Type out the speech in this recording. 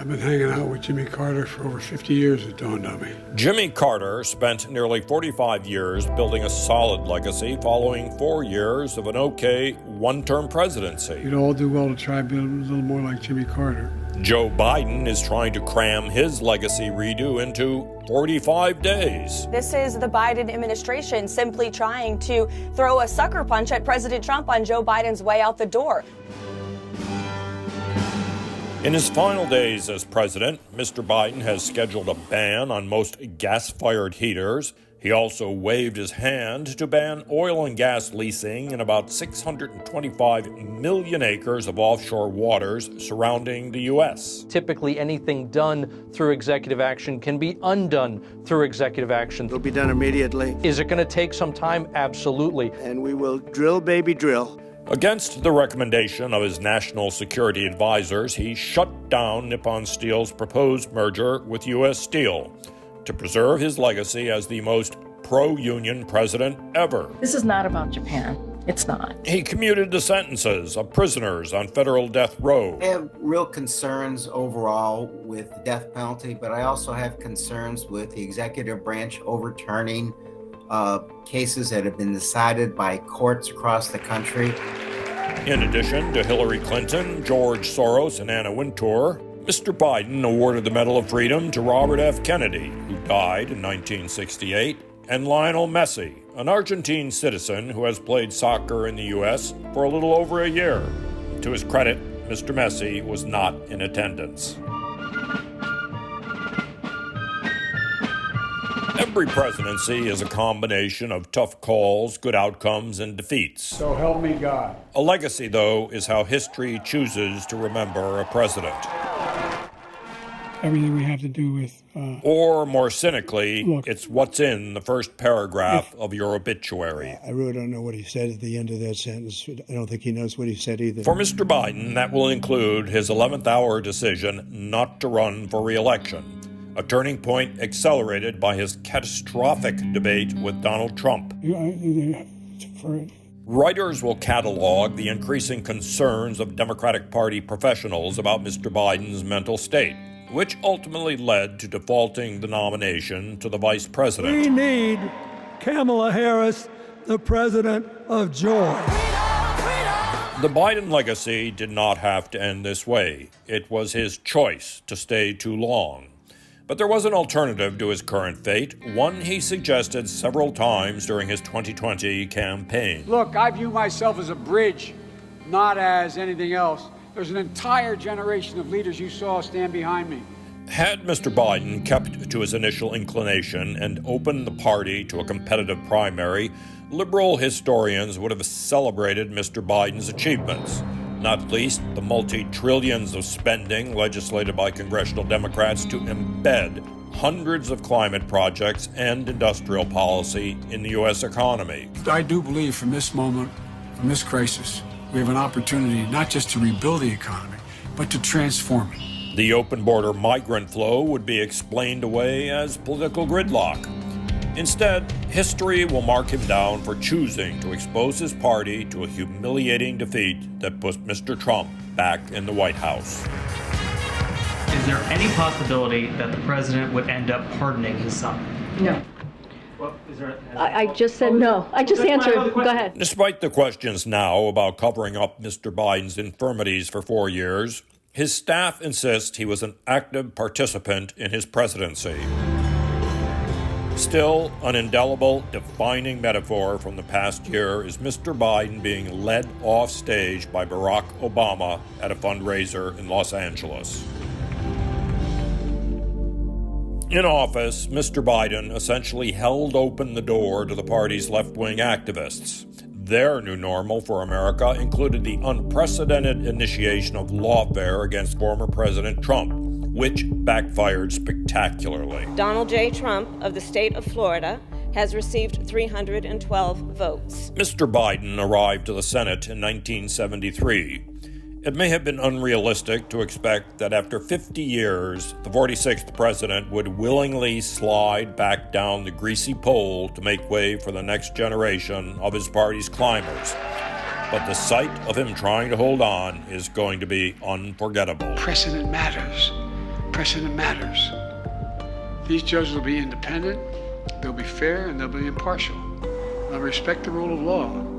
I've been hanging out with Jimmy Carter for over 50 years, it dawned on me. Jimmy Carter spent nearly 45 years building a solid legacy following 4 years of an okay one-term presidency. We'd all do well to try to be a little more like Jimmy Carter. Joe Biden is trying to cram his legacy redo into 45 days. This is the Biden administration simply trying to throw a sucker punch at President Trump on Joe Biden's way out the door. In his final days as president, Mr. Biden has scheduled a ban on most gas-fired heaters. He also waved his hand to ban oil and gas leasing in about 625 million acres of offshore waters surrounding the U.S. Typically, anything done through executive action can be undone through executive action. It'll be done immediately. Is it going to take some time? Absolutely. And we will drill, baby, drill. Against the recommendation of his national security advisors, he shut down Nippon Steel's proposed merger with U.S. Steel to preserve his legacy as the most pro-union president ever. This is not about Japan. It's not. He commuted the sentences of prisoners on federal death row. I have real concerns overall with the death penalty, but I also have concerns with the executive branch overturning cases that have been decided by courts across the country. In addition to Hillary Clinton, George Soros, and Anna Wintour, Mr. Biden awarded the Medal of Freedom to Robert F. Kennedy, who died in 1968, and Lionel Messi, an Argentine citizen who has played soccer in the U.S. for a little over a year. To his credit, Mr. Messi was not in attendance. Every presidency is a combination of tough calls, good outcomes, and defeats. So help me God. A legacy, though, is how history chooses to remember a president. Everything we have to do with... Or, more cynically, it's what's in the first paragraph of your obituary. I really don't know what he said at the end of that sentence. I don't think he knows what he said either. For Mr. Biden, that will include his 11th hour decision not to run for re-election. A turning point accelerated by his catastrophic debate with Donald Trump. Writers will catalog the increasing concerns of Democratic Party professionals about Mr. Biden's mental state, which ultimately led to defaulting the nomination to the vice president. We need Kamala Harris, the president of joy. The Biden legacy did not have to end this way. It was his choice to stay too long. But there was an alternative to his current fate, one he suggested several times during his 2020 campaign. Look, I view myself as a bridge, not as anything else. There's an entire generation of leaders you saw stand behind me. Had Mr. Biden kept to his initial inclination and opened the party to a competitive primary, liberal historians would have celebrated Mr. Biden's achievements. Not least the multi-trillions of spending legislated by congressional Democrats to embed hundreds of climate projects and industrial policy in the U.S. economy. I do believe from this moment, from this crisis, we have an opportunity not just to rebuild the economy, but to transform it. The open border migrant flow would be explained away as political gridlock. Instead, history will mark him down for choosing to expose his party to a humiliating defeat that put Mr. Trump back in the White House. Is there any possibility that the president would end up pardoning his son? No. I just said no. I just answered. Go ahead. Despite the questions now about covering up Mr. Biden's infirmities for 4 years, his staff insists he was an active participant in his presidency. Still, an indelible, defining metaphor from the past year is Mr. Biden being led off stage by Barack Obama at a fundraiser in Los Angeles. In office, Mr. Biden essentially held open the door to the party's left-wing activists. Their new normal for America included the unprecedented initiation of lawfare against former President Trump, which backfired spectacularly. Donald J. Trump of the state of Florida has received 312 votes. Mr. Biden arrived to the Senate in 1973. It may have been unrealistic to expect that after 50 years, the 46th president would willingly slide back down the greasy pole to make way for the next generation of his party's climbers. But the sight of him trying to hold on is going to be unforgettable. Precedent matters. precedent matters. These judges will be independent, they'll be fair, and they'll be impartial. They'll respect the rule of law.